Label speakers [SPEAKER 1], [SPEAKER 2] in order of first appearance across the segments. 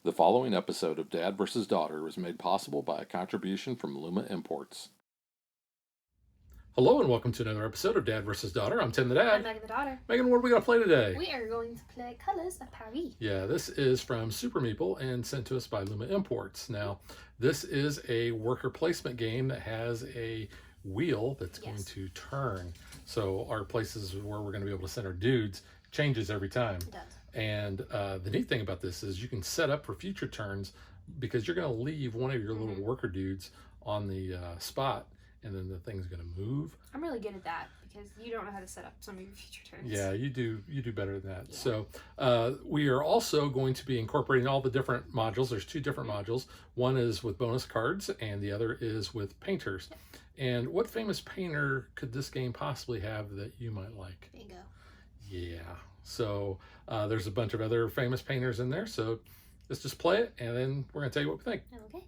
[SPEAKER 1] The following episode of Dad vs. Daughter was made possible by a contribution from Luma Imports. Hello and welcome to another episode of Dad vs. Daughter. I'm Tim the Dad.
[SPEAKER 2] I'm Megan the daughter.
[SPEAKER 1] Megan, what are we going to play today?
[SPEAKER 2] We are going to play Colors of Paris.
[SPEAKER 1] Yeah, this is from Super Meeple and sent to us by Luma Imports. Now, this is a worker placement game that has a wheel that's going to turn. So our places where we're going to be able to send our dudes changes every time.
[SPEAKER 2] It does.
[SPEAKER 1] And the neat thing about this is you can set up for future turns because you're going to leave one of your little worker dudes on the spot, and then the thing's going to move.
[SPEAKER 2] I'm really good at that because you don't know how to set up some of your future turns.
[SPEAKER 1] Yeah, you do better than that. Yeah. So we are also going to be incorporating all the different modules. There's two different modules. One is with bonus cards and the other is with painters. Yep. And what famous painter could this game possibly have that you might like?
[SPEAKER 2] Bingo.
[SPEAKER 1] Yeah. So there's a bunch of other famous painters in there. So let's just play it, and then we're going to tell you what we think.
[SPEAKER 2] Okay.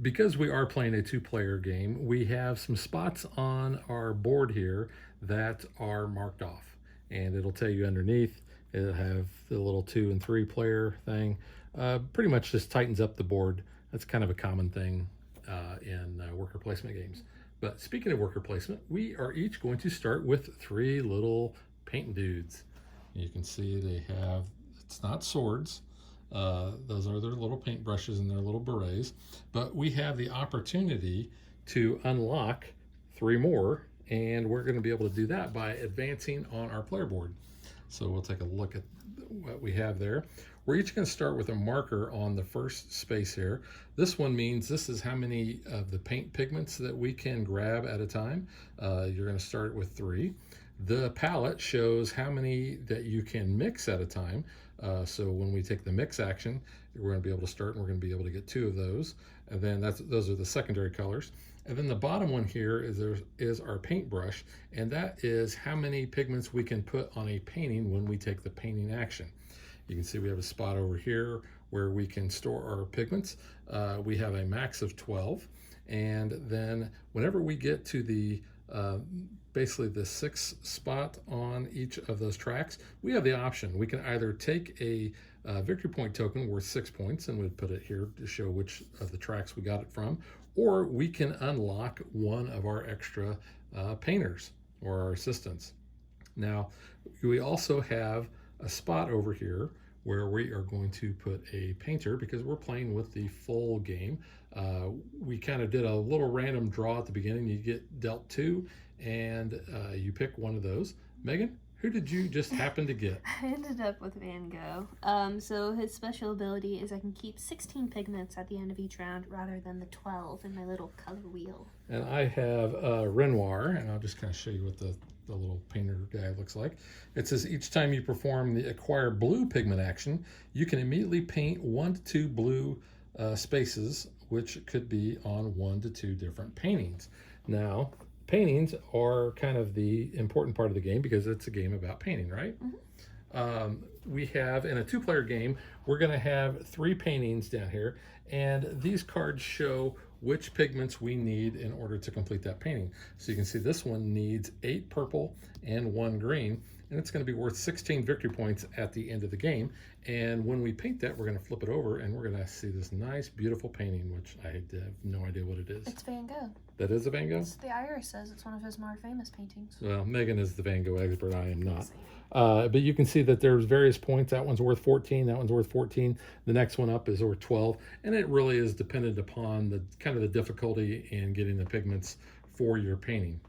[SPEAKER 1] Because we are playing a two-player game, we have some spots on our board here that are marked off. And it'll tell you underneath, it'll have the little 2 and 3 player thing. Pretty much just tightens up the board. That's kind of a common thing in worker placement games. But speaking of worker placement, we are each going to start with 3 little paint dudes. You can see they have, it's not swords. Those are their little paint brushes and their little berets. But we have the opportunity to unlock 3 more, and we're going to be able to do that by advancing on our player board. So we'll take a look at what we have there. We're each going to start with a marker on the first space here. This one means this is how many of the paint pigments that we can grab at a time. You're going to start with 3. The palette shows how many that you can mix at a time. So when we take the mix action, we're going to be able to start, and we're going to be able to get 2 of those. And then those are the secondary colors. And then the bottom one here is our paintbrush, and that is how many pigments we can put on a painting when we take the painting action. You can see we have a spot over here where we can store our pigments. We have a max of 12, and then whenever we get to the basically the 6th spot on each of those tracks, we have the option. We can either take a victory point token worth 6 points, and we'd put it here to show which of the tracks we got it from, or we can unlock one of our extra painters or our assistants. Now, we also have a spot over here where we are going to put a painter because we're playing with the full game. We kind of did a little random draw at the beginning. You get dealt 2, and you pick one of those. Megan, who did you just happen to get?
[SPEAKER 2] I ended up with Van Gogh. So his special ability is I can keep 16 pigments at the end of each round rather than the 12 in my little color wheel.
[SPEAKER 1] And I have Renoir, and I'll just kind of show you what the little painter guy looks like. It says each time you perform the acquire blue pigment action, you can immediately paint 1 to 2 blue spaces, which could be on 1 to 2 different paintings. Now, paintings are kind of the important part of the game because it's a game about painting, right? We have, in a 2-player game, we're going to have 3 paintings down here, and these cards show which pigments we need in order to complete that painting. So you can see this one needs 8 purple and 1 green, and it's going to be worth 16 victory points at the end of the game. And when we paint that, we're going to flip it over, and we're going to see this nice, beautiful painting, which I have no idea what it is.
[SPEAKER 2] It's Van Gogh.
[SPEAKER 1] That is a Van Gogh?
[SPEAKER 2] The Iris says it's one of his more famous paintings.
[SPEAKER 1] Well, Megan is the Van Gogh expert. I am not. But you can see that there's various points. That one's worth 14. That one's worth 14. The next one up is worth 12. And it really is dependent upon the kind of the difficulty in getting the pigments for your painting.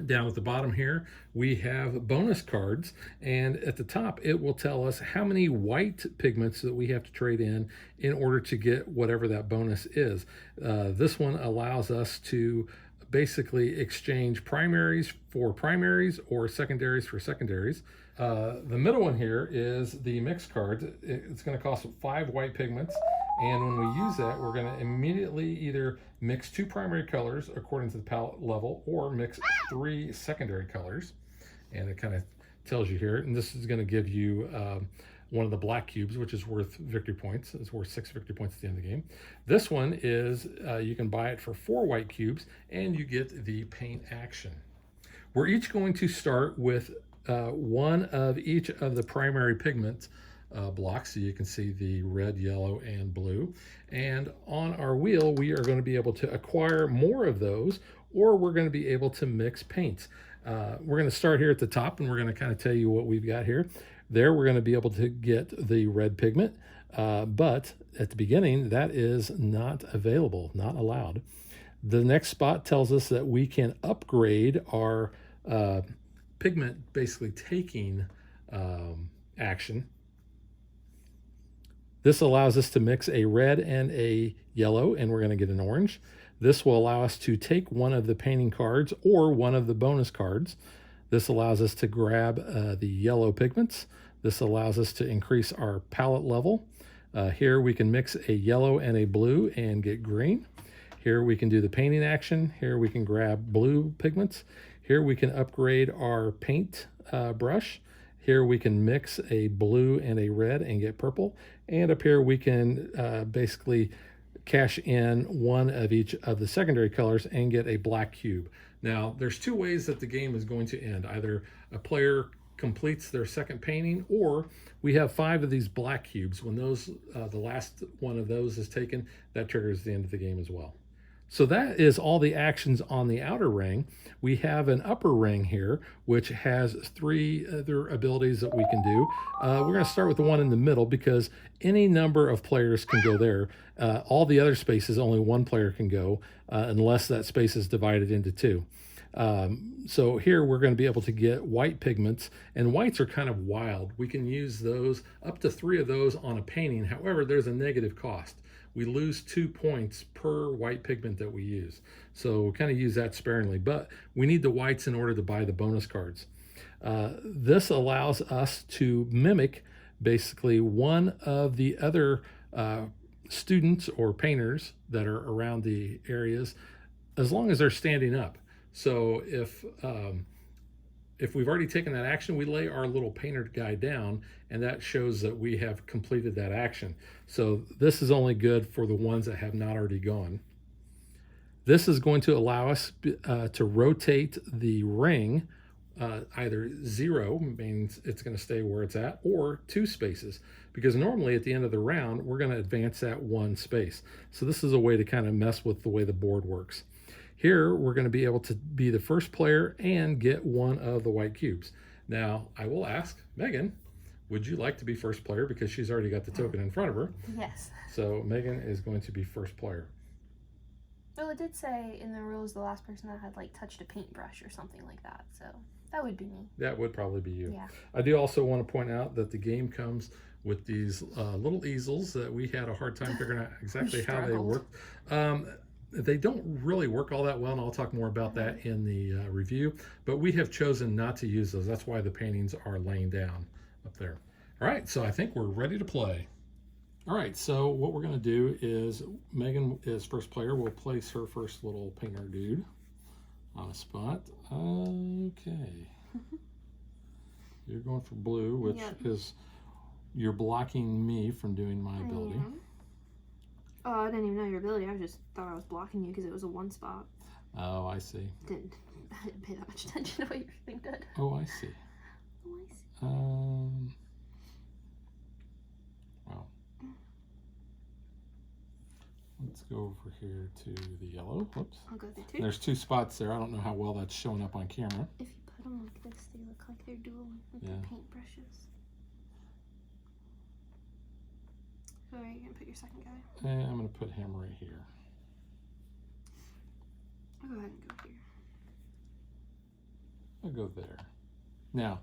[SPEAKER 1] Down at the bottom here, we have bonus cards, and at the top it will tell us how many white pigments that we have to trade in order to get whatever that bonus is. This one allows us to basically exchange primaries for primaries or secondaries for secondaries. The middle one here is the mixed cards. It's going to cost 5 white pigments, and when we use that, we're going to immediately either mix 2 primary colors according to the palette level or mix 3 secondary colors. And it kind of tells you here, and this is going to give you one of the black cubes, which is worth victory points. It's worth 6 victory points at the end of the game. This one is, you can buy it for 4 white cubes, and you get the paint action. We're each going to start with one of each of the primary pigment blocks. So you can see the red, yellow, and blue. And on our wheel, we are going to be able to acquire more of those, or we're going to be able to mix paints. We're going to start here at the top, and we're going to kind of tell you what we've got here. There, we're going to be able to get the red pigment, but at the beginning, that is not available, not allowed. The next spot tells us that we can upgrade our pigment, basically taking action. This allows us to mix a red and a yellow, and we're going to get an orange. This will allow us to take one of the painting cards or one of the bonus cards. This allows us to grab the yellow pigments. This allows us to increase our palette level. Here we can mix a yellow and a blue and get green. Here we can do the painting action. Here we can grab blue pigments. Here we can upgrade our paint brush. Here we can mix a blue and a red and get purple. And up here we can basically cash in one of each of the secondary colors and get a black cube. Now, there's 2 ways that the game is going to end. Either a player completes their second painting, or we have 5 of these black cubes. When those, the last one of those is taken, that triggers the end of the game as well. So that is all the actions on the outer ring. We have an upper ring here, which has 3 other abilities that we can do. We're going to start with the one in the middle because any number of players can go there. All the other spaces, only one player can go unless that space is divided into 2. So here we're going to be able to get white pigments, and whites are kind of wild. We can use those, up to 3 of those on a painting. However, there's a negative cost. We lose 2 points per white pigment that we use. So we'll kind of use that sparingly, but we need the whites in order to buy the bonus cards. This allows us to mimic basically one of the other students or painters that are around the areas, as long as they're standing up. So if we've already taken that action, we lay our little painter guy down, and that shows that we have completed that action. So this is only good for the ones that have not already gone. This is going to allow us to rotate the ring. Either 0 means it's going to stay where it's at, or 2 spaces, because normally at the end of the round, we're going to advance that 1 space. So this is a way to kind of mess with the way the board works. Here, we're going to be able to be the first player and get one of the white cubes. Now, I will ask Megan, would you like to be first player? Because she's already got the token in front of her.
[SPEAKER 2] Yes.
[SPEAKER 1] So Megan is going to be first player.
[SPEAKER 2] Well, it did say in the rules the last person that had like touched a paintbrush or something like that. So that would be me.
[SPEAKER 1] That would probably be you.
[SPEAKER 2] Yeah.
[SPEAKER 1] I do also want to point out that the game comes with these little easels that we had a hard time figuring out exactly how they work. They don't really work all that well, and I'll talk more about that in the review, but we have chosen not to use those. That's why the paintings are laying down up there. All right, so I think we're ready to play. All right, so what we're going to do is Megan is first player. We'll place her first little painter dude on a spot. Okay. You're going for blue, which is, you're blocking me from doing my ability.
[SPEAKER 2] Oh, I didn't even know your ability. I just thought I was blocking you because it was a 1 spot.
[SPEAKER 1] Oh, I see.
[SPEAKER 2] I didn't pay that much attention to what your thing did.
[SPEAKER 1] Oh, I see.
[SPEAKER 2] Oh, I see.
[SPEAKER 1] Well, let's go over here to the yellow. Whoops.
[SPEAKER 2] I'll go there too.
[SPEAKER 1] There's 2 spots there. I don't know how well that's showing up on camera.
[SPEAKER 2] If you put them like this, they look like they're dueling with their paintbrushes. So are you going to put your second guy?
[SPEAKER 1] And I'm going to put him right here.
[SPEAKER 2] I'll go ahead and go here.
[SPEAKER 1] I'll go there. Now,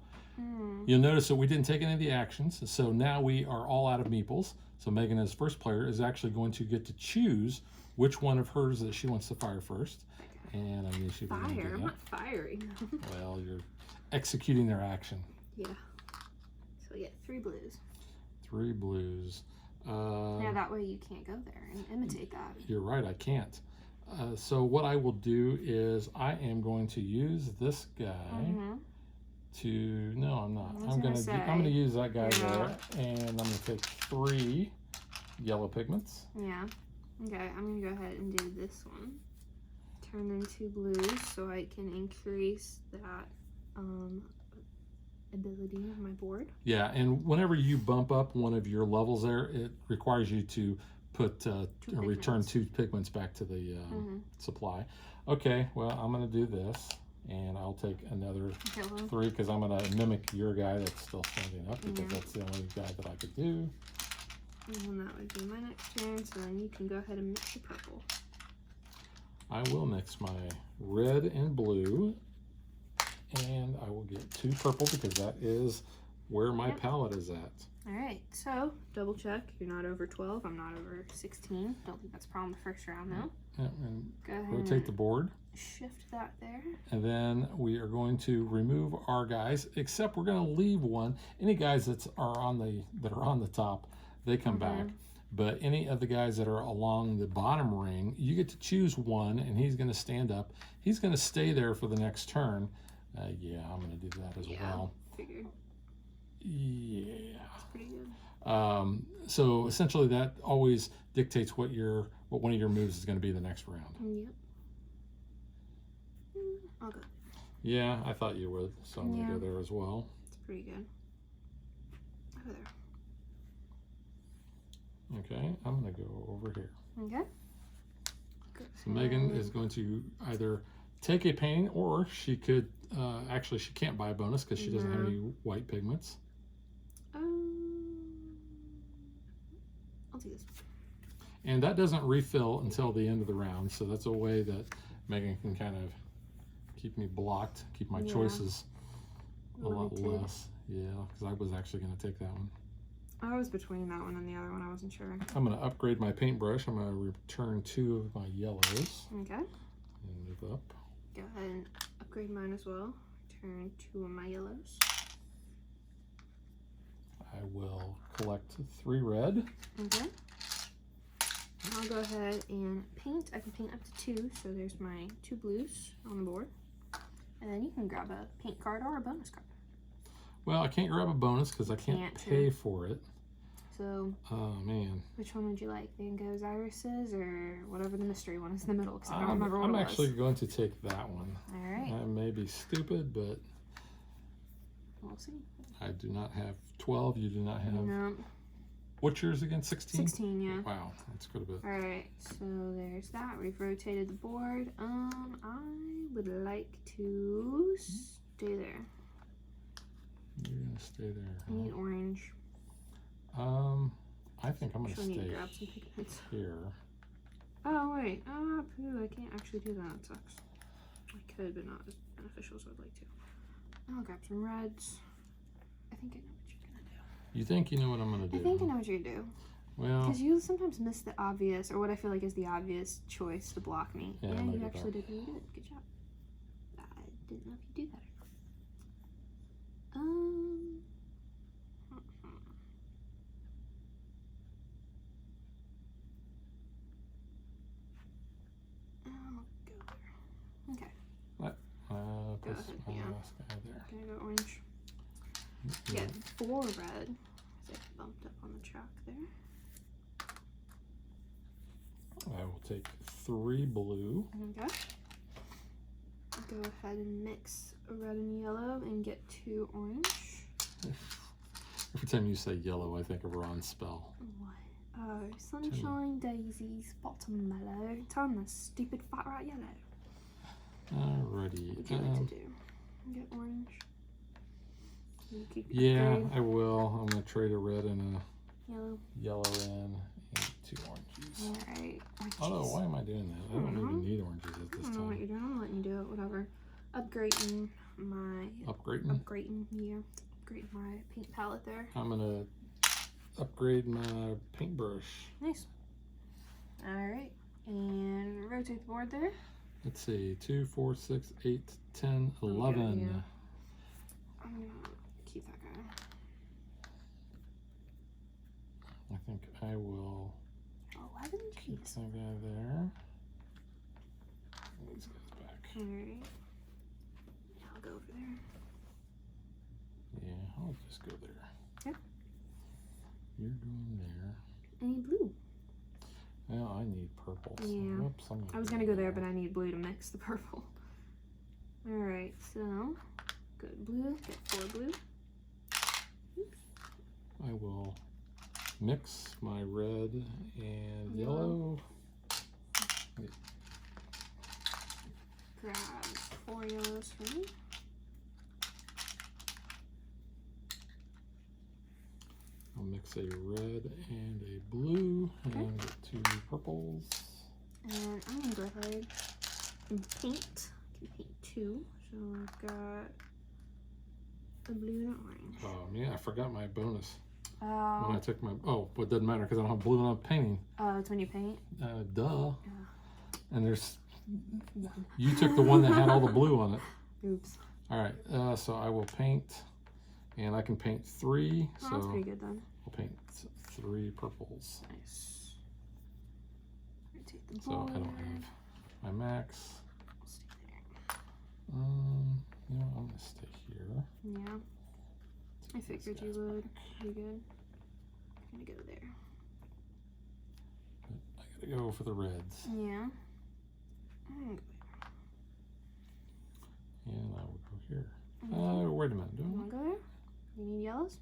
[SPEAKER 1] you'll notice that we didn't take any of the actions, so now we are all out of meeples. So Megan, as first player, is actually going to get to choose which one of hers that she wants to fire first. And I knew she was going to do that.
[SPEAKER 2] I'm not firing.
[SPEAKER 1] Well, you're executing their action.
[SPEAKER 2] Yeah. So yeah, 3 blues.
[SPEAKER 1] 3 blues.
[SPEAKER 2] Yeah, that way you can't go there and imitate that.
[SPEAKER 1] You're right, I can't. So what I will do is I am going to use this guy No, I'm not.
[SPEAKER 2] I was
[SPEAKER 1] I'm
[SPEAKER 2] gonna say,
[SPEAKER 1] gonna use that guy
[SPEAKER 2] you're
[SPEAKER 1] there,
[SPEAKER 2] not.
[SPEAKER 1] and I'm gonna take 3 yellow pigments.
[SPEAKER 2] Yeah. Okay, I'm gonna go ahead and do this one. Turn into blues so I can increase that ability on my board.
[SPEAKER 1] Yeah, and whenever you bump up one of your levels there, it requires you to put return 2 pigments back to the supply. Okay, well, I'm going to do this, and I'll take another 3 because I'm going to mimic your guy that's still standing up because that's the only guy that I could do.
[SPEAKER 2] And then that would be my next turn, so then you can go ahead and mix the purple.
[SPEAKER 1] I will mix my red and blue, and I will get 2 purple because that is where my palette is at.
[SPEAKER 2] All right, so double check. You're not over 12. I'm not over 16. Don't think that's a problem the first round, though.
[SPEAKER 1] Yeah, and
[SPEAKER 2] go ahead
[SPEAKER 1] rotate the board.
[SPEAKER 2] Shift that there.
[SPEAKER 1] And then we are going to remove our guys, except we're going to leave one. Any guys that are on the top, they come back. But any of the guys that are along the bottom ring, you get to choose one, and he's going to stand up. He's going to stay there for the next turn. Yeah, I'm going to do that as well.
[SPEAKER 2] Figured.
[SPEAKER 1] Yeah.
[SPEAKER 2] That's pretty good.
[SPEAKER 1] So essentially, that always dictates what one of your moves is going to be the next round.
[SPEAKER 2] Yep. I'll go.
[SPEAKER 1] Yeah, I thought you would, so I'm going to go there as well.
[SPEAKER 2] It's pretty good. Over there.
[SPEAKER 1] Okay, I'm going to go over here.
[SPEAKER 2] Okay.
[SPEAKER 1] So Megan is going to either take a painting, or she could, actually she can't buy a bonus because she doesn't have any white pigments.
[SPEAKER 2] I'll do this.
[SPEAKER 1] And that doesn't refill until the end of the round, so that's a way that Megan can kind of keep me blocked, keep my choices a lot less. Yeah, because I was actually going to take that one.
[SPEAKER 2] I was between that one and the other one. I wasn't sure.
[SPEAKER 1] I'm going to upgrade my paintbrush. I'm going to return 2 of my yellows.
[SPEAKER 2] Okay.
[SPEAKER 1] And move up.
[SPEAKER 2] Go ahead and upgrade mine as well. Turn 2 of my yellows.
[SPEAKER 1] I will collect 3 red.
[SPEAKER 2] Okay. I'll go ahead and paint. I can paint up to 2, so there's my 2 blues on the board. And then you can grab a paint card or a bonus card.
[SPEAKER 1] Well, I can't grab a bonus because I can't pay for it.
[SPEAKER 2] So,
[SPEAKER 1] oh man,
[SPEAKER 2] which one would you like? Van Gogh's Irises or whatever the mystery one is in the middle? Because I don't remember what it was.
[SPEAKER 1] I'm actually going to take that one.
[SPEAKER 2] All right.
[SPEAKER 1] I may be stupid, but
[SPEAKER 2] we'll see.
[SPEAKER 1] I do not have 12. You do not have.
[SPEAKER 2] No.
[SPEAKER 1] What's yours again? 16?
[SPEAKER 2] 16, yeah.
[SPEAKER 1] Wow, that's quite a bit.
[SPEAKER 2] All right, so there's that. We've rotated the board. I would like to stay there.
[SPEAKER 1] You're gonna stay there.
[SPEAKER 2] I need orange.
[SPEAKER 1] I think I'm gonna stay
[SPEAKER 2] grab some pigments
[SPEAKER 1] here.
[SPEAKER 2] Oh wait, poo, I can't actually do that. That sucks. I could, but not as beneficial as I'd like to. I'll grab some reds. I think I know what you're gonna do.
[SPEAKER 1] You think you know what I'm gonna do?
[SPEAKER 2] I think I know what you're gonna do.
[SPEAKER 1] Well,
[SPEAKER 2] because you sometimes miss the obvious, or what I feel like is the obvious choice to block me.
[SPEAKER 1] Yeah,
[SPEAKER 2] and you actually did really good. Good job. I didn't know if you'd do that. I'll go there. Okay.
[SPEAKER 1] What?
[SPEAKER 2] Go ahead, yeah.
[SPEAKER 1] Last guy there.
[SPEAKER 2] Gonna go orange. Get 4 red. So I bumped up on the track there.
[SPEAKER 1] I will take 3 blue.
[SPEAKER 2] Okay. Go ahead and mix red and yellow and get 2 orange.
[SPEAKER 1] Every time you say yellow, I think of Ron's spell.
[SPEAKER 2] What? Oh, sunshine daisies, bottom mellow. Turn the stupid fat rat yellow.
[SPEAKER 1] Alrighty.
[SPEAKER 2] What would you like to do? Get orange.
[SPEAKER 1] Yeah, I will. I'm gonna trade a red and a
[SPEAKER 2] yellow
[SPEAKER 1] in and 2 oranges.
[SPEAKER 2] Alright.
[SPEAKER 1] Oh, why am I doing that? I don't even need oranges at this time.
[SPEAKER 2] I don't know what you're doing. I'm letting you do it. Whatever. Upgrading my...
[SPEAKER 1] Upgrading?
[SPEAKER 2] Yeah. Upgrading my paint palette there.
[SPEAKER 1] I'm gonna upgrade my paintbrush.
[SPEAKER 2] Nice. Alright. And rotate the board there.
[SPEAKER 1] Let's see. 2, 4, 6, 8, 10, 11.
[SPEAKER 2] Okay, yeah. I'm gonna keep that guy.
[SPEAKER 1] I think I will
[SPEAKER 2] 11?
[SPEAKER 1] keep
[SPEAKER 2] Jeez.
[SPEAKER 1] that guy there. These guys back.
[SPEAKER 2] Alright. I'll go over there.
[SPEAKER 1] I'll just go there.
[SPEAKER 2] Okay.
[SPEAKER 1] You're going there.
[SPEAKER 2] I need blue.
[SPEAKER 1] Well, I need purple. So,
[SPEAKER 2] Yeah.
[SPEAKER 1] whoops,
[SPEAKER 2] I was gonna go there, but I need blue to mix the purple. Alright, so go to blue, get 4 blue. Oops.
[SPEAKER 1] I will mix my red and yellow.
[SPEAKER 2] Grab 4 yellows for me.
[SPEAKER 1] I'll mix a red and a blue and get 2 purples.
[SPEAKER 2] And I'm gonna go ahead and paint. I can paint 2. So I've got a blue and an orange.
[SPEAKER 1] Oh man, I forgot my bonus when
[SPEAKER 2] Oh,
[SPEAKER 1] I took my. Oh, but it doesn't matter because I don't have blue enough painting.
[SPEAKER 2] it's when you paint.
[SPEAKER 1] Duh.
[SPEAKER 2] Yeah.
[SPEAKER 1] And there's.
[SPEAKER 2] One.
[SPEAKER 1] You took the one that had all the blue on it.
[SPEAKER 2] Oops.
[SPEAKER 1] All right, so I will paint, and I can paint 3.
[SPEAKER 2] Oh,
[SPEAKER 1] so
[SPEAKER 2] that's pretty good then.
[SPEAKER 1] I'll paint 3 purples.
[SPEAKER 2] Nice. Take the
[SPEAKER 1] So I don't have my max.
[SPEAKER 2] Stay there.
[SPEAKER 1] You know, I'm gonna stay here.
[SPEAKER 2] Yeah. I figured you would. Pretty good. I'm gonna go there.
[SPEAKER 1] But I gotta go for the reds.
[SPEAKER 2] Yeah. I'm gonna go there.
[SPEAKER 1] And I will go here.
[SPEAKER 2] Okay.
[SPEAKER 1] Wait a minute. Do
[SPEAKER 2] You
[SPEAKER 1] I?
[SPEAKER 2] wanna go there? You need yellows?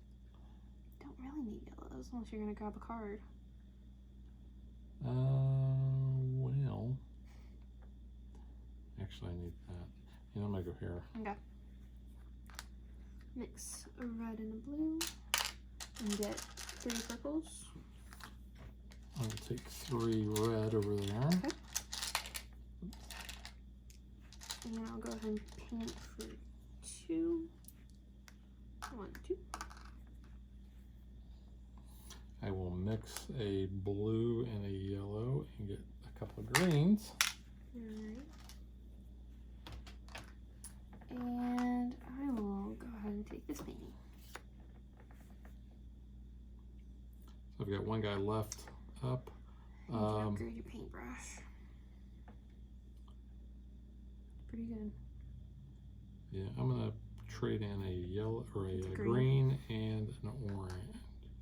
[SPEAKER 2] Don't really need yellows unless you're gonna grab a card.
[SPEAKER 1] Well. Actually, I need that. You know, I'm gonna go here.
[SPEAKER 2] Okay. Mix a red and a blue and get 3 purples.
[SPEAKER 1] I'll take 3 red over there.
[SPEAKER 2] Okay. And I'll go ahead and paint for 2. 1, 2.
[SPEAKER 1] I will mix a blue and a yellow and get a couple of greens.
[SPEAKER 2] Alright. And I will go ahead and take this painting.
[SPEAKER 1] So I've got one guy left up.
[SPEAKER 2] You can upgrade your paintbrush. Pretty good.
[SPEAKER 1] Yeah, I'm gonna trade in a yellow or a
[SPEAKER 2] Green.
[SPEAKER 1] green and an orange.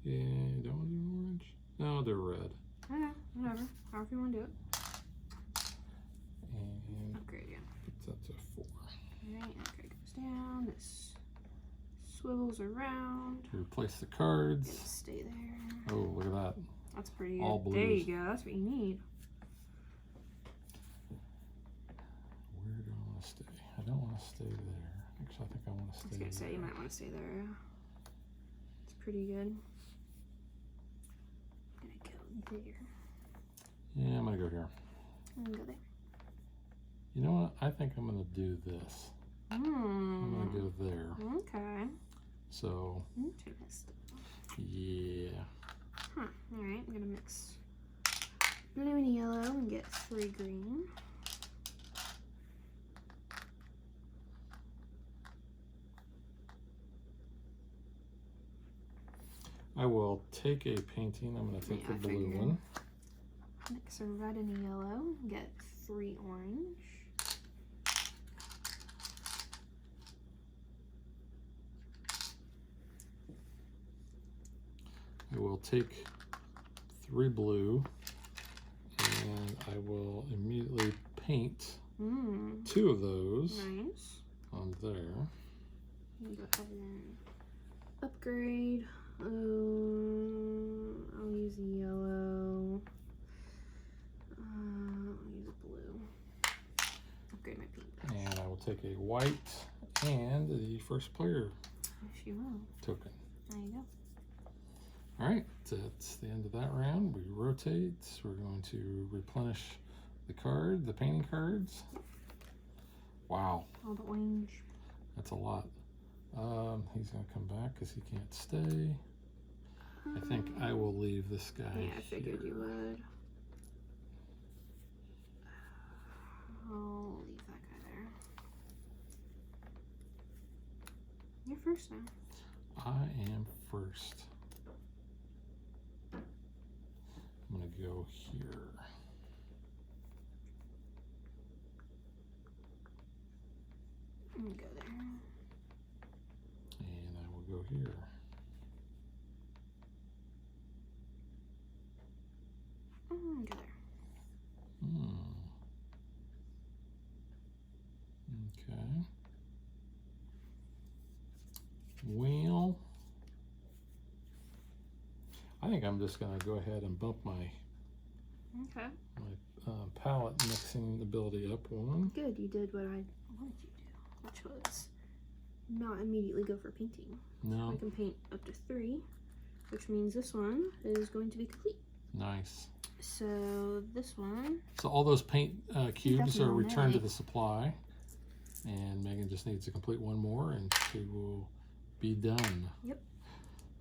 [SPEAKER 1] Yeah, don't want to do an orange? No, they're red.
[SPEAKER 2] Okay, whatever. However you want to do it.
[SPEAKER 1] And
[SPEAKER 2] Upgrade again.
[SPEAKER 1] put that to 4.
[SPEAKER 2] Alright, upgrade goes down. This swivels around.
[SPEAKER 1] Replace the cards.
[SPEAKER 2] Gonna stay there.
[SPEAKER 1] Oh, look at that.
[SPEAKER 2] That's pretty good.
[SPEAKER 1] All
[SPEAKER 2] There
[SPEAKER 1] blues.
[SPEAKER 2] you go. That's what you need.
[SPEAKER 1] Where do I want to stay? I don't want to stay there. Actually, I think I want to
[SPEAKER 2] I
[SPEAKER 1] stay
[SPEAKER 2] was gonna say you
[SPEAKER 1] there.
[SPEAKER 2] might want to stay there. It's pretty good. I'm gonna go there.
[SPEAKER 1] Yeah, I'm gonna go here.
[SPEAKER 2] I'm gonna go there.
[SPEAKER 1] You know what? I think I'm gonna do this. I'm gonna go there.
[SPEAKER 2] Okay.
[SPEAKER 1] So,
[SPEAKER 2] Interesting.
[SPEAKER 1] yeah.
[SPEAKER 2] Huh. Alright, I'm gonna mix blue and yellow and get 3 green.
[SPEAKER 1] I will take a painting. I'm gonna take
[SPEAKER 2] Yeah,
[SPEAKER 1] the
[SPEAKER 2] I
[SPEAKER 1] blue
[SPEAKER 2] figured.
[SPEAKER 1] one.
[SPEAKER 2] Mix a red and a yellow and get 3 orange.
[SPEAKER 1] I will take 3 blue and I will immediately paint 2 of those
[SPEAKER 2] Nice.
[SPEAKER 1] on there.
[SPEAKER 2] You can go ahead and upgrade. I'll use the yellow. I'll use blue. Upgrade my paint.
[SPEAKER 1] And I will take a white and the first player
[SPEAKER 2] If you will.
[SPEAKER 1] token.
[SPEAKER 2] There you go.
[SPEAKER 1] All right, that's the end of that round. We rotate. We're going to replenish the painting cards. Wow,
[SPEAKER 2] All the orange.
[SPEAKER 1] that's a lot. He's gonna come back because he can't stay. I think I will leave this guy.
[SPEAKER 2] Yeah, I figured
[SPEAKER 1] here.
[SPEAKER 2] you would. I'll leave that guy there. You're first now.
[SPEAKER 1] I am first. I'm gonna go here.
[SPEAKER 2] I'm gonna go there.
[SPEAKER 1] And I will go here.
[SPEAKER 2] Go there.
[SPEAKER 1] Okay. Well, I think I'm just going to go ahead and bump my palette mixing ability up one.
[SPEAKER 2] Good, you did what I wanted you to do, which was not immediately go for painting.
[SPEAKER 1] No.
[SPEAKER 2] I can paint up to 3, which means this one is going to be complete.
[SPEAKER 1] Nice.
[SPEAKER 2] So this one.
[SPEAKER 1] So all those paint cubes are returned to
[SPEAKER 2] Definitely.
[SPEAKER 1] the supply, and Megan just needs to complete one more, and she will be done.
[SPEAKER 2] Yep.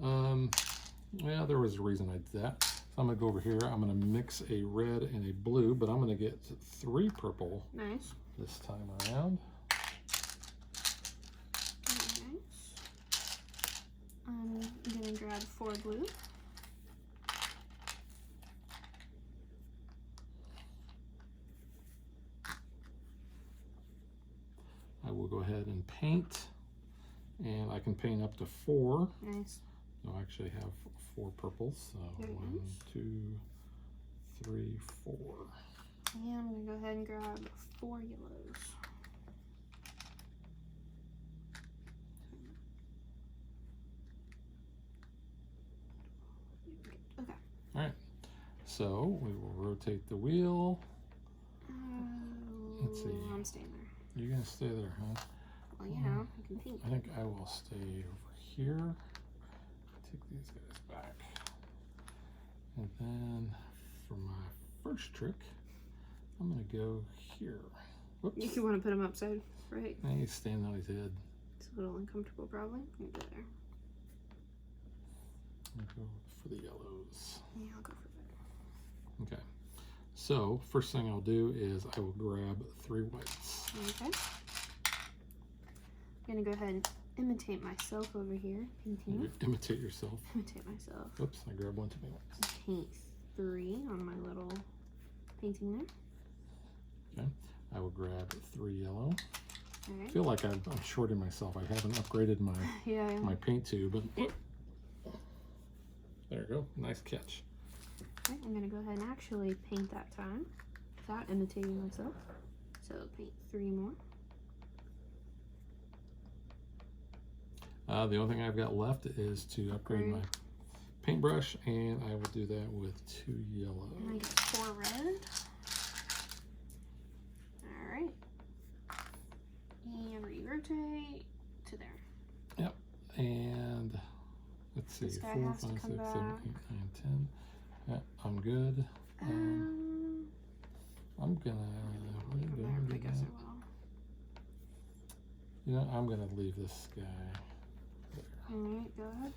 [SPEAKER 1] Well, there was a reason I did that. So I'm gonna go over here. I'm gonna mix a red and a blue, but I'm gonna get 3 purple.
[SPEAKER 2] Nice.
[SPEAKER 1] This time around.
[SPEAKER 2] Nice. I'm gonna grab 4 blue.
[SPEAKER 1] I will go ahead and paint, and I can paint up to 4.
[SPEAKER 2] Nice.
[SPEAKER 1] So I actually have 4 purples. So
[SPEAKER 2] There it
[SPEAKER 1] 1,
[SPEAKER 2] is.
[SPEAKER 1] 2, 3, 4.
[SPEAKER 2] And I'm gonna go ahead and grab 4 yellows. Okay.
[SPEAKER 1] All right. So we will rotate the wheel. Let's see.
[SPEAKER 2] I'm staying there.
[SPEAKER 1] You're gonna stay there, huh?
[SPEAKER 2] Well, you know, I can paint.
[SPEAKER 1] I think I will stay over here. Take these guys back. And then for my first trick, I'm gonna go here. Whoops.
[SPEAKER 2] You want to put him upside, right?
[SPEAKER 1] Now he's standing on his head.
[SPEAKER 2] It's a little uncomfortable, probably. You go there.
[SPEAKER 1] I'll go for the yellows.
[SPEAKER 2] Yeah, I'll go for that.
[SPEAKER 1] Okay. So first thing I'll do is I will grab 3 whites.
[SPEAKER 2] Okay. I'm gonna go ahead and imitate myself over here. Painting.
[SPEAKER 1] You imitate yourself.
[SPEAKER 2] Imitate myself.
[SPEAKER 1] Whoops, I grabbed one too many whites.
[SPEAKER 2] Paint 3 on my little painting there.
[SPEAKER 1] Okay. I will grab 3 yellow.
[SPEAKER 2] All
[SPEAKER 1] I
[SPEAKER 2] right.
[SPEAKER 1] feel like I'm shorting myself. I haven't upgraded my
[SPEAKER 2] Yeah.
[SPEAKER 1] my paint tube, but there you go. Nice catch.
[SPEAKER 2] Okay, I'm gonna go ahead and actually paint that time without imitating myself. So paint 3 more.
[SPEAKER 1] The only thing I've got left is to upgrade my paintbrush, and I will do that with 2 yellow.
[SPEAKER 2] And I get 4 red. Alright. And re-rotate to there.
[SPEAKER 1] Yep. And let's see,
[SPEAKER 2] This guy
[SPEAKER 1] 4,
[SPEAKER 2] has to
[SPEAKER 1] 5, 6,
[SPEAKER 2] come
[SPEAKER 1] 7, 8,
[SPEAKER 2] back.
[SPEAKER 1] 9, 10. Yeah, I'm good. I'm gonna. What are you doing?
[SPEAKER 2] I guess I will.
[SPEAKER 1] You know, I'm gonna leave this guy there.
[SPEAKER 2] Alright, go ahead.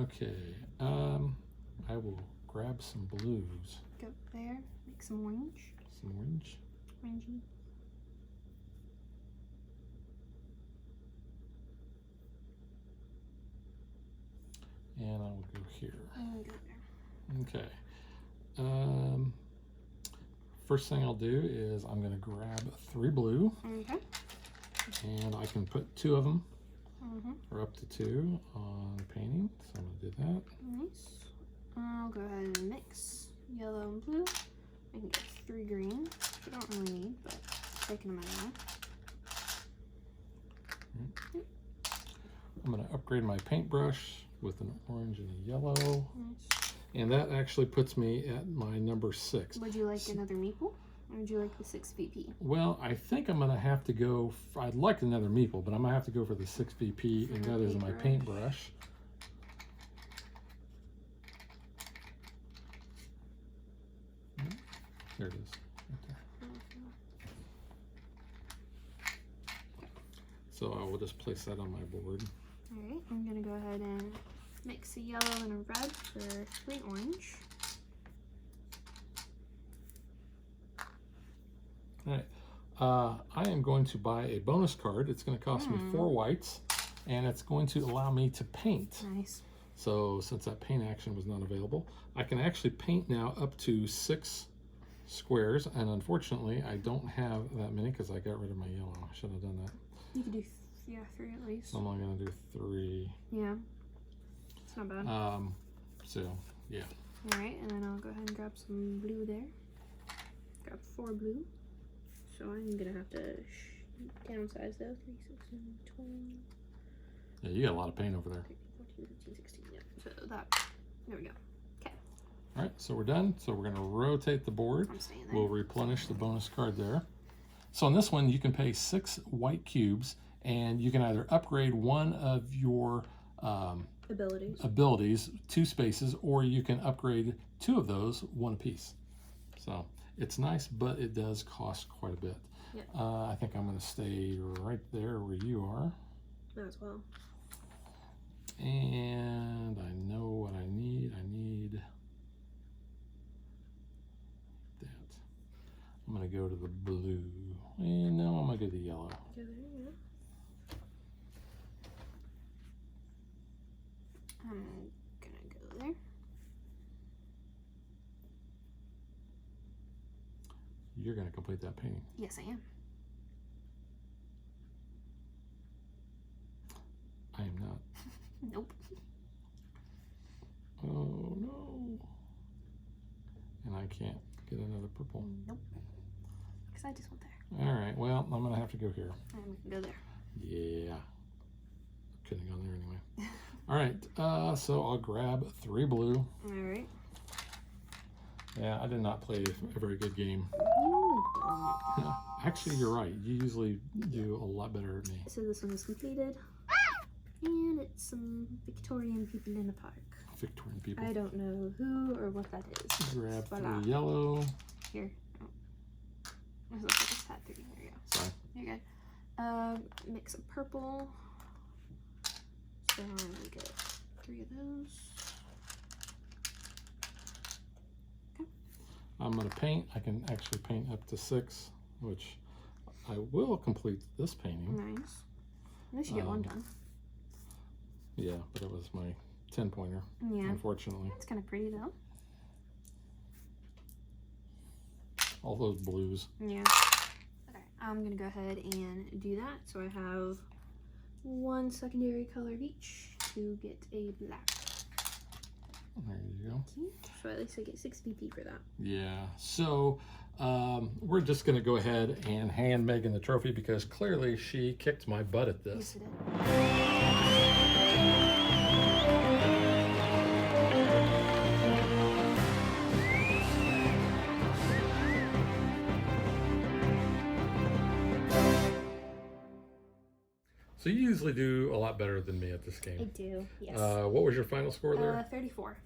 [SPEAKER 1] Okay. I will grab some blues.
[SPEAKER 2] Go there. Make some orange.
[SPEAKER 1] Some orange.
[SPEAKER 2] Orangey.
[SPEAKER 1] And I will go here.
[SPEAKER 2] And go there.
[SPEAKER 1] Okay. First thing I'll do is I'm gonna grab 3 blue,
[SPEAKER 2] Okay.
[SPEAKER 1] and I can put 2 of them,
[SPEAKER 2] Mm-hmm.
[SPEAKER 1] or up to 2 on painting. So I'm gonna do that.
[SPEAKER 2] Nice. I'll go ahead and mix yellow and blue. I can get 3 green, which I don't really need, but taking them anyway.
[SPEAKER 1] I'm gonna upgrade my paintbrush with an orange and a yellow.
[SPEAKER 2] Nice.
[SPEAKER 1] And that actually puts me at my number 6.
[SPEAKER 2] Would you like another meeple? Or would you like the 6 VP?
[SPEAKER 1] Well, I think I'm gonna have to go, I'd like another meeple, but I'm gonna have to go for the 6 VP, and that is my paintbrush. There it is, right there. So I will just place that on my board.
[SPEAKER 2] Alright, I'm gonna go ahead and mix a yellow and a red for 3 orange.
[SPEAKER 1] Alright, I am going to buy a bonus card. It's going to cost me 4 whites, and it's going to allow me to paint.
[SPEAKER 2] Nice.
[SPEAKER 1] So since that paint action was not available, I can actually paint now up to 6 squares, and unfortunately I don't have that many because I got rid of my yellow. I should have done that.
[SPEAKER 2] You could do, 3 at least.
[SPEAKER 1] So I'm only going to do 3.
[SPEAKER 2] Yeah. It's not bad.
[SPEAKER 1] So, yeah.
[SPEAKER 2] Alright, and then I'll go ahead and grab some blue there. Grab 4 blue. So I'm gonna have to downsize though. 3, 6, 7, 12.
[SPEAKER 1] Yeah, you got a lot of paint over there.
[SPEAKER 2] 13, 14, 15, 16. Yep. So that. There we go. Okay.
[SPEAKER 1] All right, so we're done. So we're gonna rotate the board.
[SPEAKER 2] I'm staying there.
[SPEAKER 1] We'll replenish the bonus card there. So on this one, you can pay 6 white cubes, and you can either upgrade one of your abilities 2 spaces, or you can upgrade 2 of those 1 apiece. So it's nice, but it does cost quite a bit.
[SPEAKER 2] Yep.
[SPEAKER 1] I think I'm going to stay right there where you are.
[SPEAKER 2] As well.
[SPEAKER 1] And I know what I need. I need that. I'm going to go to the blue. And no, I'm going to go to the yellow.
[SPEAKER 2] Go there, yeah. I'm gonna go there.
[SPEAKER 1] You're going to complete that painting.
[SPEAKER 2] Yes, I am.
[SPEAKER 1] I am not.
[SPEAKER 2] Nope.
[SPEAKER 1] Oh no. And I can't get another purple.
[SPEAKER 2] Nope. Because I just went there.
[SPEAKER 1] All right, well, I'm going to have to go here.
[SPEAKER 2] And we can go there.
[SPEAKER 1] Yeah. Couldn't have gone there anyway. All right, so I'll grab 3 blue.
[SPEAKER 2] All right.
[SPEAKER 1] Yeah, I did not play a very good game.
[SPEAKER 2] You don't.
[SPEAKER 1] Actually, you're right. You usually do a lot better than me.
[SPEAKER 2] So this one is completed. And it's some Victorian people in the park.
[SPEAKER 1] Victorian people.
[SPEAKER 2] I don't know who or what that is.
[SPEAKER 1] Grab
[SPEAKER 2] Voila.
[SPEAKER 1] 3 yellow.
[SPEAKER 2] Here. Oh. This looks like it's pad 3. There you go.
[SPEAKER 1] Sorry.
[SPEAKER 2] You're good. Mix of purple. So I'm gonna get 3 of those. Okay.
[SPEAKER 1] I'm going to paint. I can actually paint up to 6, which I will complete this painting.
[SPEAKER 2] Nice. At least you get 1 done.
[SPEAKER 1] Yeah, but it was my 10-pointer,
[SPEAKER 2] Yeah.
[SPEAKER 1] unfortunately.
[SPEAKER 2] It's kind of pretty though.
[SPEAKER 1] All those blues.
[SPEAKER 2] Yeah. Okay, I'm gonna go ahead and do that. So I have 1 secondary color of each to get a black.
[SPEAKER 1] There you go.
[SPEAKER 2] So at least I get 6 VP for that.
[SPEAKER 1] Yeah, so we're just going to go ahead and hand Megan the trophy because clearly she kicked my butt at this.
[SPEAKER 2] Yes, it is.
[SPEAKER 1] So you usually do a lot better than me at this
[SPEAKER 2] I
[SPEAKER 1] game.
[SPEAKER 2] do, yes.
[SPEAKER 1] What was your final score there?
[SPEAKER 2] 34.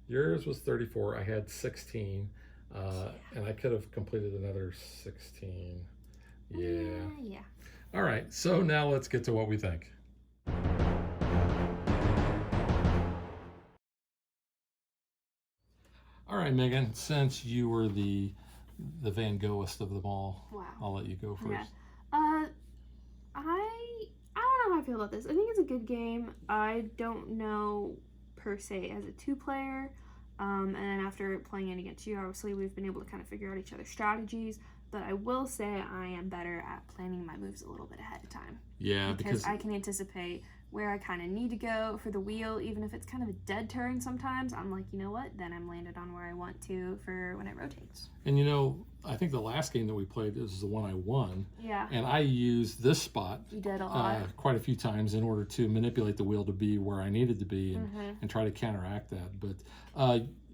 [SPEAKER 1] Yours was 34. I had 16. And I could have completed another 16. Yeah.
[SPEAKER 2] Yeah.
[SPEAKER 1] All right, so now let's get to what we think. All right, Megan, since you were the Van Goghist of them all,
[SPEAKER 2] Wow.
[SPEAKER 1] I'll let you go first.
[SPEAKER 2] Okay. I don't know how I feel about this. I think it's a good game. I don't know per se as a 2-player. And then after playing it against you, obviously we've been able to kind of figure out each other's strategies. But I will say I am better at planning my moves a little bit ahead of time.
[SPEAKER 1] Yeah,
[SPEAKER 2] because I can anticipate where I kind of need to go for the wheel, even if it's kind of a dead turn sometimes. I'm like, you know what? Then I'm landed on where I want to for when it rotates.
[SPEAKER 1] And you know, I think the last game that we played is the one I won.
[SPEAKER 2] Yeah.
[SPEAKER 1] And I used this spot
[SPEAKER 2] You did a lot.
[SPEAKER 1] quite a few times in order to manipulate the wheel to be where I needed to be and try to counteract that. But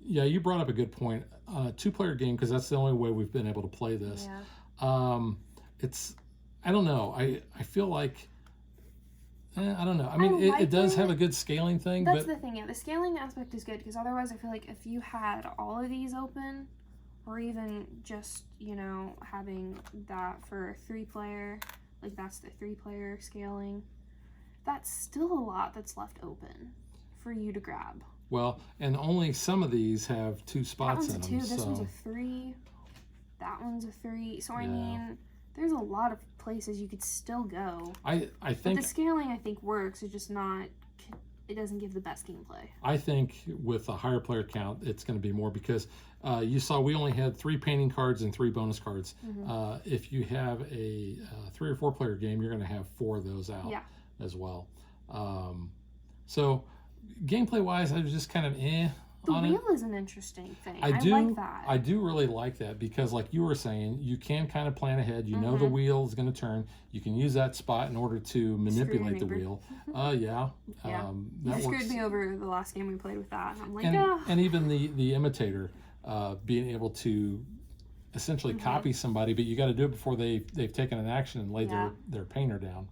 [SPEAKER 1] yeah, you brought up a good point. 2-player game, because that's the only way we've been able to play this.
[SPEAKER 2] Yeah.
[SPEAKER 1] I don't know. I feel like, I don't know. I mean, it does have a good scaling thing.
[SPEAKER 2] That's
[SPEAKER 1] but
[SPEAKER 2] the thing, yeah. The scaling aspect is good, because otherwise I feel like if you had all of these open, or even just, you know, having that for a 3-player, like that's the 3-player scaling, that's still a lot that's left open for you to grab.
[SPEAKER 1] Well, and only some of these have 2 spots in them.
[SPEAKER 2] That one's a 2, this
[SPEAKER 1] so.
[SPEAKER 2] one's a 3, that one's a 3. So, I
[SPEAKER 1] Yeah.
[SPEAKER 2] mean, there's a lot of places you could still go.
[SPEAKER 1] I
[SPEAKER 2] But
[SPEAKER 1] think
[SPEAKER 2] the scaling, I think, works. It's just not, it doesn't give the best gameplay.
[SPEAKER 1] I think with a higher player count, it's going to be more because you saw we only had 3 painting cards and 3 bonus cards. If you have a 3 or 4-player game, you're going to have 4 of those out as well. So gameplay wise, I was just kind of
[SPEAKER 2] The
[SPEAKER 1] on
[SPEAKER 2] wheel
[SPEAKER 1] it.
[SPEAKER 2] is an interesting thing.
[SPEAKER 1] I
[SPEAKER 2] like that.
[SPEAKER 1] I do really like that because, like you were saying, you can kind of plan ahead. You know the wheel is going to turn. You can use that spot in order to manipulate the wheel. Yeah.
[SPEAKER 2] Yeah.
[SPEAKER 1] That
[SPEAKER 2] You screwed
[SPEAKER 1] works.
[SPEAKER 2] me over the last game we played with that. I'm like,
[SPEAKER 1] And even the imitator, being able to essentially copy somebody, but you got to do it before they've taken an action and laid their painter down.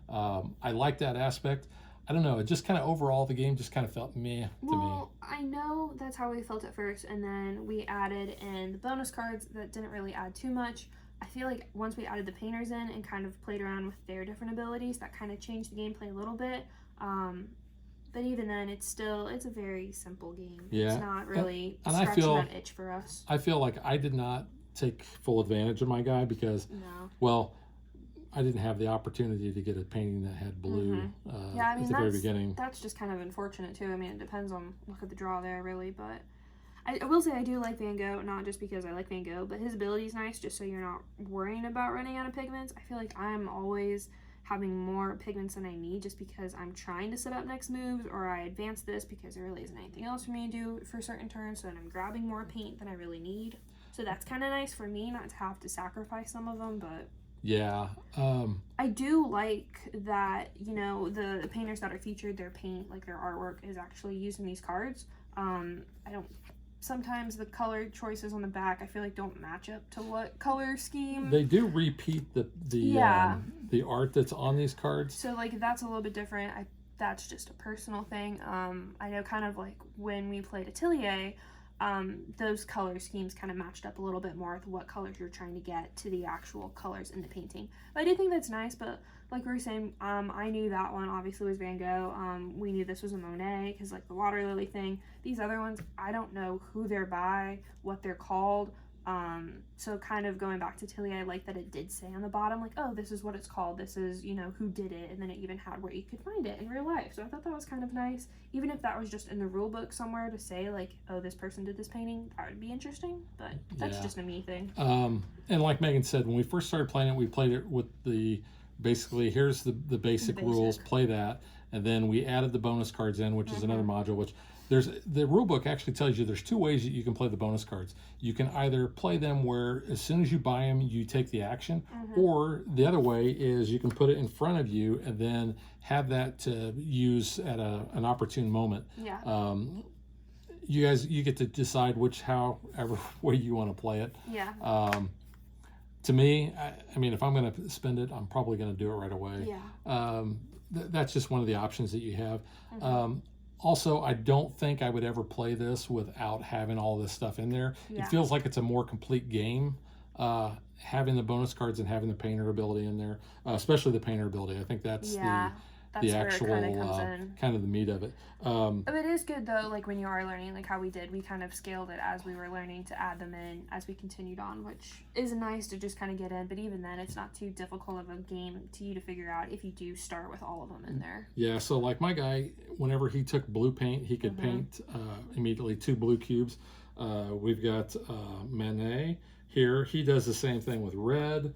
[SPEAKER 1] I like that aspect. I don't know. It just kind of overall the game just kind of felt meh to me.
[SPEAKER 2] Well, I know that's how we felt at first, and then we added in the bonus cards that didn't really add too much. I feel like once we added the painters in and kind of played around with their different abilities, that kind of changed the gameplay a little bit. But even then, it's a very simple game.
[SPEAKER 1] Yeah.
[SPEAKER 2] It's not really
[SPEAKER 1] and
[SPEAKER 2] scratching that itch for us.
[SPEAKER 1] I feel like I did not take full advantage of my guy because, well, I didn't have the opportunity to get a painting that had blue at the very beginning.
[SPEAKER 2] That's just kind of unfortunate too. I mean, it depends on look at the draw there, really. But I will say I do like Van Gogh, not just because I like Van Gogh, but his ability is nice just so you're not worrying about running out of pigments. I feel like I'm always having more pigments than I need just because I'm trying to set up next moves, or I advance this because there really isn't anything else for me to do for certain turns, so then I'm grabbing more paint than I really need. So that's kind of nice for me not to have to sacrifice some of them, but...
[SPEAKER 1] Yeah.
[SPEAKER 2] I do like that, you know, the painters that are featured, their paint, like their artwork is actually used in these cards. Sometimes the color choices on the back, I feel like don't match up to what color scheme.
[SPEAKER 1] They do repeat the art that's on these cards.
[SPEAKER 2] So like that's a little bit different. That's just a personal thing. I know kind of like when we played Atelier, those color schemes kind of matched up a little bit more with what colors you're trying to get to the actual colors in the painting. But I do think that's nice, but like we were saying, I knew that one obviously was Van Gogh. We knew this was a Monet because like the water lily thing. These other ones, I don't know who they're by, what they're called. So kind of going back to Tilly, I like that it did say on the bottom, like, oh, this is what it's called. This is, you know, who did it. And then it even had where you could find it in real life. So I thought that was kind of nice. Even if that was just in the rule book somewhere to say, like, oh, this person did this painting, that would be interesting. But that's just a me thing.
[SPEAKER 1] And like Megan said, when we first started playing it, we played it with basically, here's the basic rules, play that. And then we added the bonus cards in, which is another module, which... the rule book actually tells you there's two ways that you can play the bonus cards. You can either play them where as soon as you buy them, you take the action, or the other way is you can put it in front of you and then have that to use at an opportune moment.
[SPEAKER 2] Yeah.
[SPEAKER 1] You get to decide however way you want to play it.
[SPEAKER 2] Yeah.
[SPEAKER 1] To me, I mean, if I'm going to spend it, I'm probably going to do it right away.
[SPEAKER 2] Yeah.
[SPEAKER 1] That's just one of the options that you have. Also, I don't think I would ever play this without having all this stuff in there.
[SPEAKER 2] Yeah.
[SPEAKER 1] It feels like it's a more complete game, having the bonus cards and having the painter ability in there, especially the painter ability. I think that's the actual kind of the meat of it.
[SPEAKER 2] But it is good though, like when you are learning, like how we did, we kind of scaled it as we were learning to add them in as we continued on, which is nice to just kind of get in. But even then, it's not too difficult of a game to you to figure out if you do start with all of them in there.
[SPEAKER 1] Yeah, so like my guy, whenever he took blue paint, he could paint immediately 2 blue cubes. We've got Manet here. He does the same thing with red.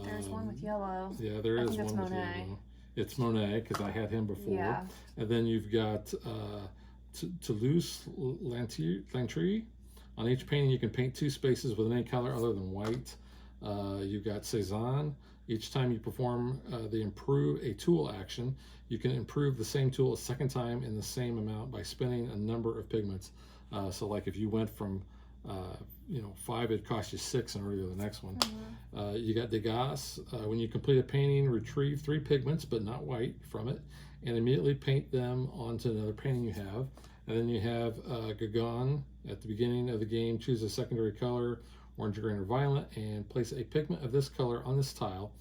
[SPEAKER 2] There's one with yellow.
[SPEAKER 1] Yeah, there is one with yellow. It's Monet, because I had him before.
[SPEAKER 2] Yeah.
[SPEAKER 1] And then you've got Toulouse-Lautrec. On each painting, you can paint 2 spaces with any color other than white. You've got Cezanne. Each time you perform the improve a tool action, you can improve the same tool a second time in the same amount by spending a number of pigments. So like if you went from 5, it'd cost you 6 in order to go to the next one. You got Degas. When you complete a painting, retrieve 3 pigments, but not white, from it, and immediately paint them onto another painting you have. And then you have Gauguin. At the beginning of the game, choose a secondary color, orange, green, or violet, and place a pigment of this color on this tile.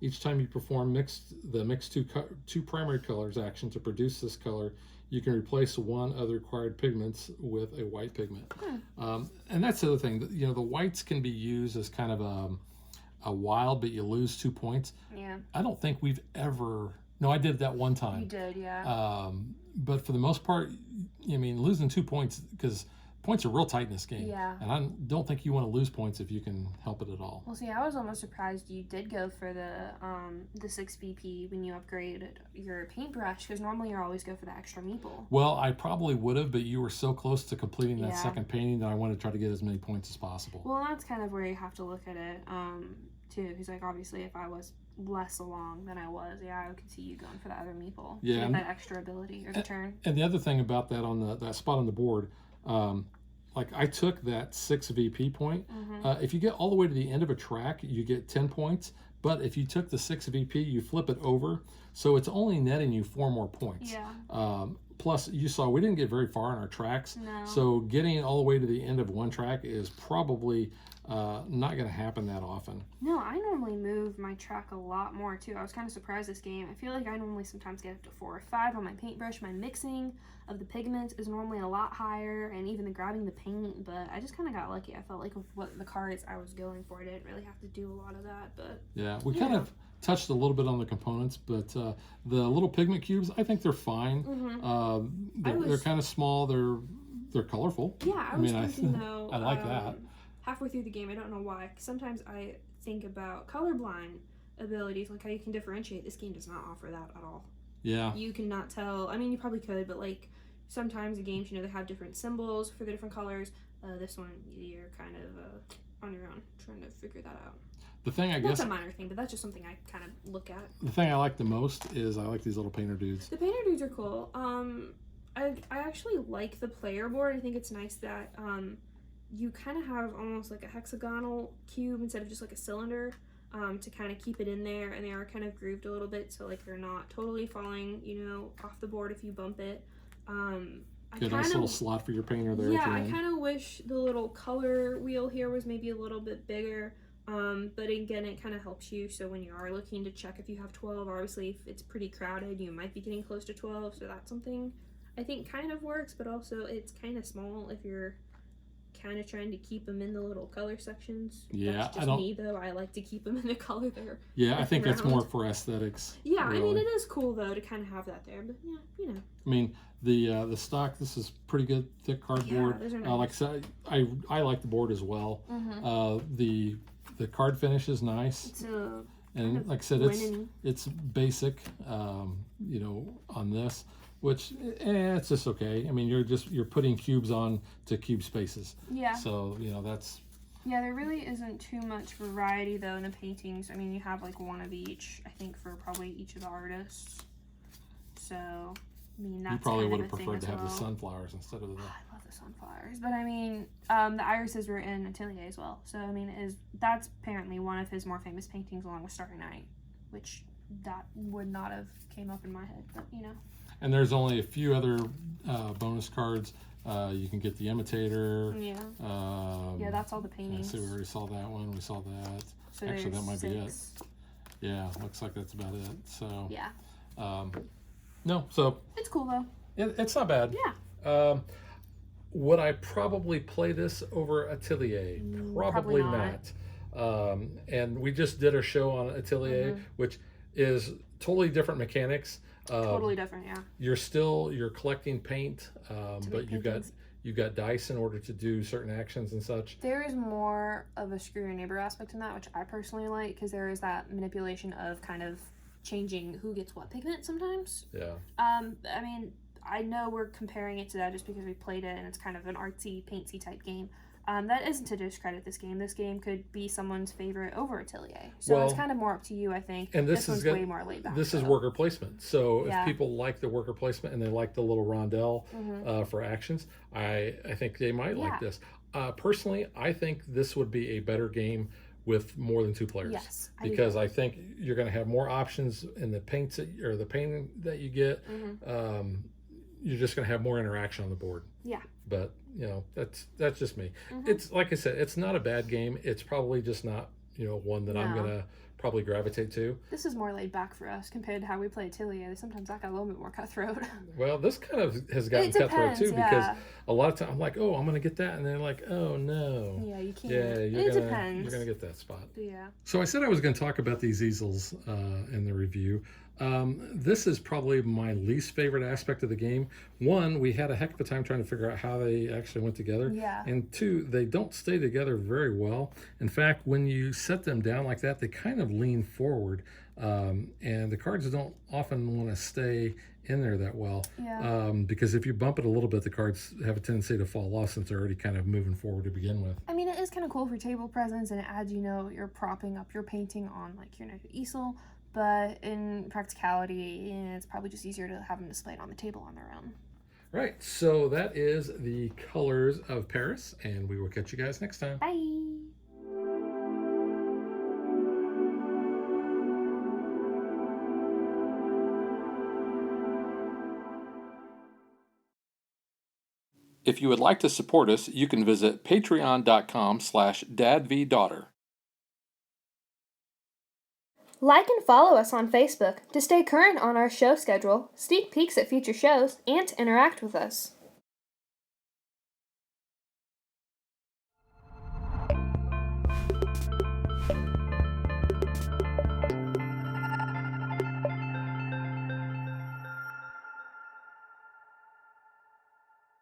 [SPEAKER 1] Each time you perform the mix two primary colors action to produce this color, you can replace one of the required pigments with a white pigment. And that's the other thing. The whites can be used as kind of a wild, but you lose 2 points.
[SPEAKER 2] Yeah.
[SPEAKER 1] I don't think we've ever... No, I did that one time.
[SPEAKER 2] You did, yeah.
[SPEAKER 1] But for the most part, I mean, losing 2 points, because points are real tight in this game.
[SPEAKER 2] Yeah.
[SPEAKER 1] And I don't think you want to lose points if you can help it at all.
[SPEAKER 2] Well, see, I was almost surprised you did go for the 6 VP when you upgraded your paintbrush, because normally you always go for the extra meeple.
[SPEAKER 1] Well, I probably would have, but you were so close to completing that
[SPEAKER 2] Yeah.
[SPEAKER 1] second painting that I wanted to try to get as many points as possible.
[SPEAKER 2] Well, that's kind of where you have to look at it, too, because, like, obviously if I was less along than I was, yeah, I could see you going for the other meeple.
[SPEAKER 1] Yeah.
[SPEAKER 2] To get that extra ability or the turn.
[SPEAKER 1] And the other thing about that on that spot on the board, like I took that 6 VP point. If you get all the way to the end of a track, you get 10 points. But if you took the 6 VP, you flip it over. So it's only netting you 4 more points.
[SPEAKER 2] Yeah.
[SPEAKER 1] Plus, you saw we didn't get very far on our tracks.
[SPEAKER 2] No.
[SPEAKER 1] So getting all the way to the end of one track is probably not going to happen that often.
[SPEAKER 2] No, I normally move my track a lot more too. I was kind of surprised this game. I feel like I normally sometimes get up to 4 or 5 on my paintbrush. My mixing of the pigments is normally a lot higher, and even the grabbing the paint, but I just kind of got lucky. I felt like with what the cards I was going for, I didn't really have to do a lot of that, but
[SPEAKER 1] yeah, we kind of touched a little bit on the components, but the little pigment cubes, I think they're fine. They're kind of small. They're colorful.
[SPEAKER 2] Yeah, I was thinking though.
[SPEAKER 1] I like that.
[SPEAKER 2] Halfway through the game, I don't know why. Sometimes I think about colorblind abilities, like how you can differentiate. This game does not offer that at all.
[SPEAKER 1] Yeah.
[SPEAKER 2] You cannot tell. I mean, you probably could, but like sometimes the games, they have different symbols for the different colors. This one, you're kind of on your own trying to figure that out.
[SPEAKER 1] The thing, I guess,
[SPEAKER 2] that's a minor thing, but that's just something I kind of look at.
[SPEAKER 1] The thing I like the most is I like these little painter dudes.
[SPEAKER 2] The painter dudes are cool. I actually like the player board. I think it's nice that you kind of have almost like a hexagonal cube instead of just like a cylinder, to kind of keep it in there, and they are kind of grooved a little bit, so like they're not totally falling, off the board if you bump it.
[SPEAKER 1] Get a nice little slot for your painter there.
[SPEAKER 2] Yeah, I kind of wish the little color wheel here was maybe a little bit bigger. But again, it kind of helps you, so when you are looking to check if you have 12, obviously if it's pretty crowded, you might be getting close to 12, so that's something I think kind of works, but also it's kind of small if you're kind of trying to keep them in the little color sections.
[SPEAKER 1] Yeah,
[SPEAKER 2] that's just me though. I like to keep them in the color there.
[SPEAKER 1] Yeah, I think that's more for aesthetics.
[SPEAKER 2] Yeah,
[SPEAKER 1] really.
[SPEAKER 2] I mean, it is cool though to kind of have that there, but yeah,
[SPEAKER 1] I mean, the stock, this is pretty good, thick cardboard.
[SPEAKER 2] Yeah, those are nice.
[SPEAKER 1] Like I said, I like the board as well. The card finish is nice.
[SPEAKER 2] It's
[SPEAKER 1] and like I said, it's basic, on this, which it's just okay. I mean, you're putting cubes on to cube spaces.
[SPEAKER 2] Yeah.
[SPEAKER 1] So that's.
[SPEAKER 2] Yeah, there really isn't too much variety though in the paintings. I mean, you have like one of each, I think, for probably each of the artists. So, I mean, that's
[SPEAKER 1] you probably
[SPEAKER 2] kind
[SPEAKER 1] would
[SPEAKER 2] of
[SPEAKER 1] have preferred to have
[SPEAKER 2] well.
[SPEAKER 1] the sunflowers instead of the.
[SPEAKER 2] I love the sunflowers, but I mean, the irises were in Atelier as well. So I mean, that's apparently one of his more famous paintings, along with Starry Night, which that would not have came up in my head, but
[SPEAKER 1] And there's only a few other bonus cards. You can get the imitator.
[SPEAKER 2] Yeah. Yeah, that's all the paintings.
[SPEAKER 1] So we already saw that one. We saw that.
[SPEAKER 2] So
[SPEAKER 1] actually, that might
[SPEAKER 2] 6.
[SPEAKER 1] be it. Yeah, looks like that's about it. So.
[SPEAKER 2] Yeah.
[SPEAKER 1] No, so.
[SPEAKER 2] It's cool though.
[SPEAKER 1] It's not bad.
[SPEAKER 2] Yeah.
[SPEAKER 1] Would I probably play this over Atelier? Probably not. And we just did a show on Atelier, which is totally different mechanics.
[SPEAKER 2] Totally different, yeah.
[SPEAKER 1] You're collecting paint, but you've got dice in order to do certain actions and such.
[SPEAKER 2] There is more of a screw your neighbor aspect in that, which I personally like, because there is that manipulation of kind of changing who gets what pigment sometimes.
[SPEAKER 1] Yeah.
[SPEAKER 2] I mean, I know we're comparing it to that just because we played it and it's kind of an artsy, paintsy type game. That isn't to discredit this game. This game could be someone's favorite over Atelier. So it's kind of more up to you, I think.
[SPEAKER 1] And this
[SPEAKER 2] one's way more laid back.
[SPEAKER 1] This is worker placement. So
[SPEAKER 2] Yeah.
[SPEAKER 1] if people like the worker placement and they like the little rondelle for actions, I think they might like this. Personally, I think this would be a better game with more than 2 players.
[SPEAKER 2] Yes,
[SPEAKER 1] because I think you're going to have more options in the paints or the painting that you get. You're just going to have more interaction on the board.
[SPEAKER 2] Yeah.
[SPEAKER 1] But that's just me. It's like I said, it's not a bad game. It's probably just not one that I'm gonna probably gravitate to.
[SPEAKER 2] This is more laid back for us compared to how we play Atelier. Sometimes that got a little bit more cutthroat.
[SPEAKER 1] Well, this kind of has gotten cutthroat too, because a lot of times I'm like, oh, I'm gonna get that, and they're like, oh no.
[SPEAKER 2] Yeah, you can't.
[SPEAKER 1] Yeah,
[SPEAKER 2] It depends.
[SPEAKER 1] You're gonna get that spot.
[SPEAKER 2] Yeah.
[SPEAKER 1] So I said I was gonna talk about these easels in the review. This is probably my least favorite aspect of the game. One, we had a heck of a time trying to figure out how they actually went together.
[SPEAKER 2] Yeah.
[SPEAKER 1] And two, they don't stay together very well. In fact, when you set them down like that, they kind of lean forward. And the cards don't often want to stay in there that well.
[SPEAKER 2] Yeah.
[SPEAKER 1] Because if you bump it a little bit, the cards have a tendency to fall off since they're already kind of moving forward to begin with.
[SPEAKER 2] I mean, it is kind of cool for table presence, and it adds, you're propping up your painting on like your easel. But in practicality, it's probably just easier to have them displayed on the table on their own.
[SPEAKER 1] Right, so that is the colors of Paris, and we will catch you guys next time.
[SPEAKER 2] Bye!
[SPEAKER 1] If you would like to support us, you can visit patreon.com/dadvdaughter.
[SPEAKER 2] Like and follow us on Facebook to stay current on our show schedule, sneak peeks at future shows, and to interact with us.